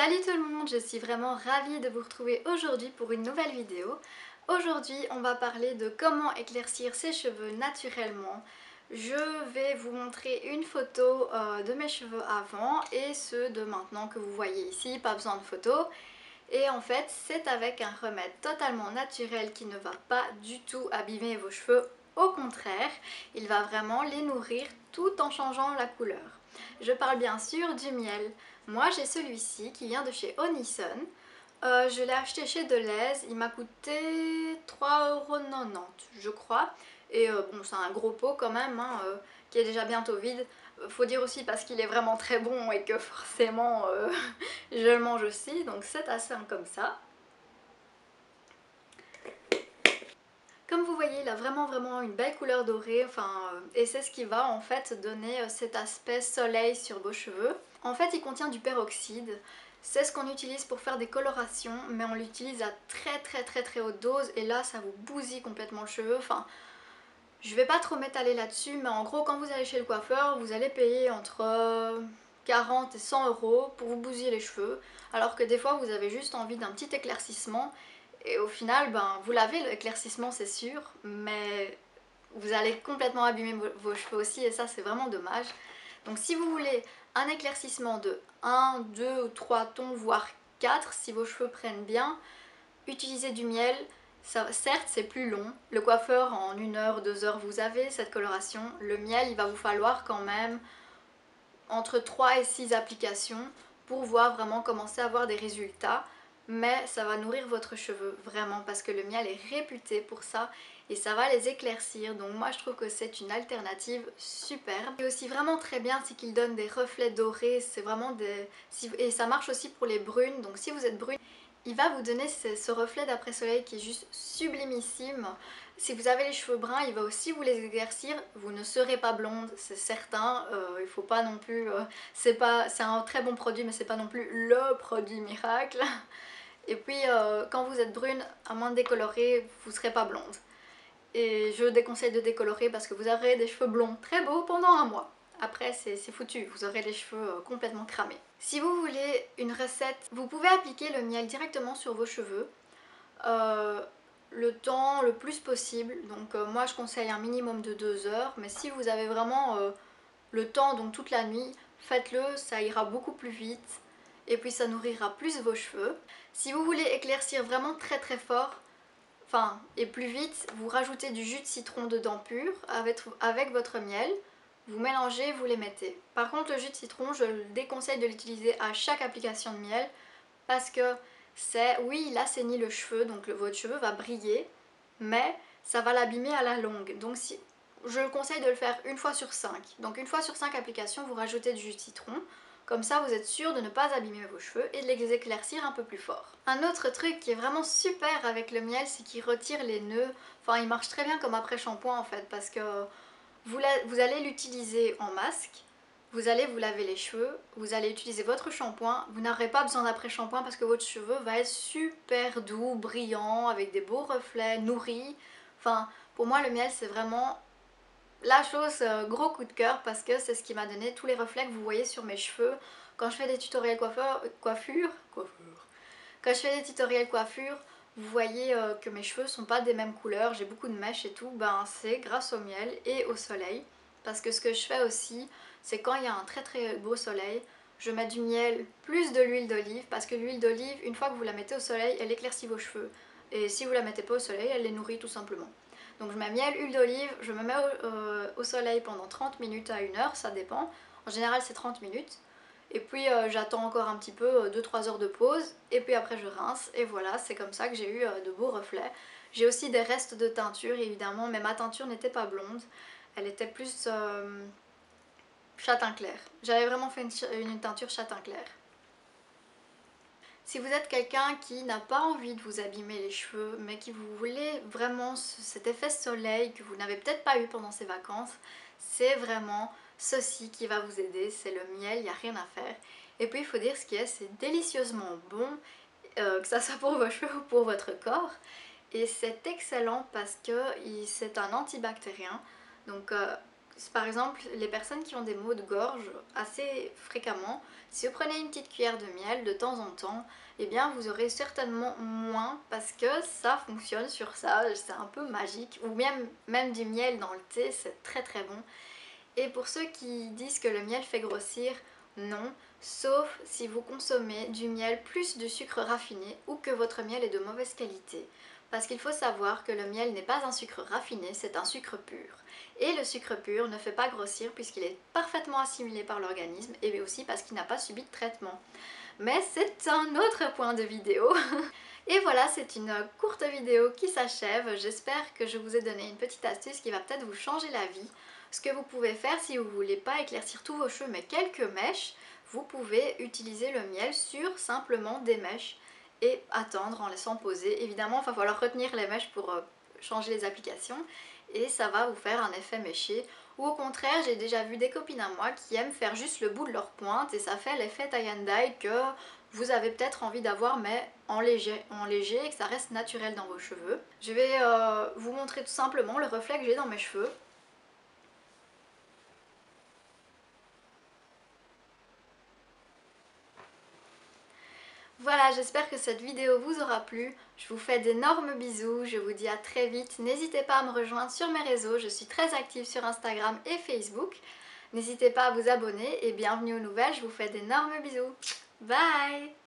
Salut tout le monde, je suis vraiment ravie de vous retrouver aujourd'hui pour une nouvelle vidéo. Aujourd'hui, on va parler de comment éclaircir ses cheveux naturellement. Je vais vous montrer une photo de mes cheveux avant et ceux de maintenant que vous voyez ici, pas besoin de photo. Et en fait, c'est avec un remède totalement naturel qui ne va pas du tout abîmer vos cheveux. Au contraire, il va vraiment les nourrir tout en changeant la couleur. Je parle bien sûr du miel. Moi j'ai celui-ci qui vient de chez Honeyson. Je l'ai acheté chez Deleuze, il m'a coûté 3,90 € je crois. Et bon, c'est un gros pot quand même, hein, qui est déjà bientôt vide. Faut dire aussi parce qu'il est vraiment très bon et que forcément je le mange aussi, donc c'est assez comme ça. Comme vous voyez, il a vraiment une belle couleur dorée, et c'est ce qui va en fait donner cet aspect soleil sur vos cheveux. En fait, il contient du peroxyde. C'est ce qu'on utilise pour faire des colorations, mais on l'utilise à très haute dose et là ça vous bousille complètement le cheveu. Je vais pas trop m'étaler là-dessus, mais en gros quand vous allez chez le coiffeur, vous allez payer entre 40 et 100 € pour vous bousiller les cheveux, alors que des fois vous avez juste envie d'un petit éclaircissement et au final, vous l'avez l'éclaircissement c'est sûr, mais vous allez complètement abîmer vos cheveux aussi et ça c'est vraiment dommage. Donc si vous voulez un éclaircissement de 1, 2 ou 3 tons, voire 4 si vos cheveux prennent bien, utilisez du miel. Ça, certes c'est plus long, le coiffeur en 1 heure, 2 heures vous avez cette coloration. Le miel il va vous falloir quand même entre 3 et 6 applications pour voir vraiment commencer à avoir des résultats, mais ça va nourrir votre cheveu vraiment parce que le miel est réputé pour ça et ça va les éclaircir, donc moi je trouve que c'est une alternative superbe. Et aussi vraiment très bien, c'est qu'il donne des reflets dorés, c'est vraiment des... et ça marche aussi pour les brunes, donc si vous êtes brune, il va vous donner ce reflet d'après-soleil qui est juste sublimissime. Si vous avez les cheveux bruns, il va aussi vous les éclaircir. Vous ne serez pas blonde, c'est certain. Il faut pas non plus... c'est un très bon produit, mais c'est pas non plus le produit miracle. Et puis, quand vous êtes brune, à moins de décolorer, vous serez pas blonde. Et je déconseille de décolorer parce que vous aurez des cheveux blonds très beaux pendant un mois. Après c'est foutu, vous aurez les cheveux complètement cramés. Si vous voulez une recette, vous pouvez appliquer le miel directement sur vos cheveux. Le temps le plus possible, donc moi je conseille un minimum de 2 heures, mais si vous avez vraiment le temps, donc toute la nuit, faites-le, ça ira beaucoup plus vite et puis ça nourrira plus vos cheveux. Si vous voulez éclaircir vraiment très fort, et plus vite, vous rajoutez du jus de citron dedans pur avec votre miel, vous mélangez, vous les mettez. Par contre le jus de citron, je le déconseille de l'utiliser à chaque application de miel parce que oui, il assainit le cheveu, donc votre cheveu va briller, mais ça va l'abîmer à la longue. Donc je le conseille de le faire une fois sur 5. Donc une fois sur 5 applications, vous rajoutez du jus de citron. Comme ça, vous êtes sûr de ne pas abîmer vos cheveux et de les éclaircir un peu plus fort. Un autre truc qui est vraiment super avec le miel, c'est qu'il retire les nœuds. Il marche très bien comme après-shampoing en fait, parce que vous allez l'utiliser en masque, vous allez vous laver les cheveux, vous allez utiliser votre shampoing, vous n'aurez pas besoin d'après-shampoing parce que votre cheveu va être super doux, brillant, avec des beaux reflets, nourris. Pour moi le miel c'est vraiment la chose gros coup de cœur parce que c'est ce qui m'a donné tous les reflets que vous voyez sur mes cheveux quand je fais des tutoriels coiffure. Quand je fais des tutoriels coiffure, vous voyez que mes cheveux sont pas des mêmes couleurs, j'ai beaucoup de mèches et tout, c'est grâce au miel et au soleil. Parce que ce que je fais aussi, c'est quand il y a un très beau soleil, je mets du miel plus de l'huile d'olive parce que l'huile d'olive, une fois que vous la mettez au soleil, elle éclaircit vos cheveux. Et si vous la mettez pas au soleil, elle les nourrit tout simplement. Donc je mets miel, huile d'olive, je me mets au soleil pendant 30 minutes à 1 heure, ça dépend. En général c'est 30 minutes. Et puis j'attends encore un petit peu, 2-3 heures de pause, et puis après je rince, et voilà, c'est comme ça que j'ai eu de beaux reflets. J'ai aussi des restes de teinture évidemment, mais ma teinture n'était pas blonde, elle était plus châtain clair. J'avais vraiment fait une teinture châtain clair. Si vous êtes quelqu'un qui n'a pas envie de vous abîmer les cheveux, mais qui vous voulez vraiment cet effet soleil que vous n'avez peut-être pas eu pendant ces vacances, c'est vraiment ceci qui va vous aider, c'est le miel, il n'y a rien à faire. Et puis il faut dire ce qui est, c'est délicieusement bon, que ça soit pour vos cheveux ou pour votre corps. Et c'est excellent parce que c'est un antibactérien, donc par exemple les personnes qui ont des maux de gorge assez fréquemment, si vous prenez une petite cuillère de miel de temps en temps, eh bien vous aurez certainement moins parce que ça fonctionne sur ça, c'est un peu magique. Ou même du miel dans le thé, c'est très très bon. Et pour ceux qui disent que le miel fait grossir, non, sauf si vous consommez du miel plus du sucre raffiné ou que votre miel est de mauvaise qualité. Parce qu'il faut savoir que le miel n'est pas un sucre raffiné, c'est un sucre pur. Et le sucre pur ne fait pas grossir puisqu'il est parfaitement assimilé par l'organisme et aussi parce qu'il n'a pas subi de traitement. Mais c'est un autre point de vidéo. Et voilà, c'est une courte vidéo qui s'achève. J'espère que je vous ai donné une petite astuce qui va peut-être vous changer la vie. Ce que vous pouvez faire si vous ne voulez pas éclaircir tous vos cheveux mais quelques mèches, vous pouvez utiliser le miel sur simplement des mèches et attendre en laissant poser. Évidemment, il va falloir retenir les mèches pour changer les applications et ça va vous faire un effet méché. Ou au contraire, j'ai déjà vu des copines à moi qui aiment faire juste le bout de leur pointe et ça fait l'effet tie and dye que vous avez peut-être envie d'avoir mais en léger et que ça reste naturel dans vos cheveux. Je vais vous montrer tout simplement le reflet que j'ai dans mes cheveux. Voilà, j'espère que cette vidéo vous aura plu. Je vous fais d'énormes bisous, je vous dis à très vite. N'hésitez pas à me rejoindre sur mes réseaux, je suis très active sur Instagram et Facebook. N'hésitez pas à vous abonner et bienvenue aux nouvelles, je vous fais d'énormes bisous. Bye!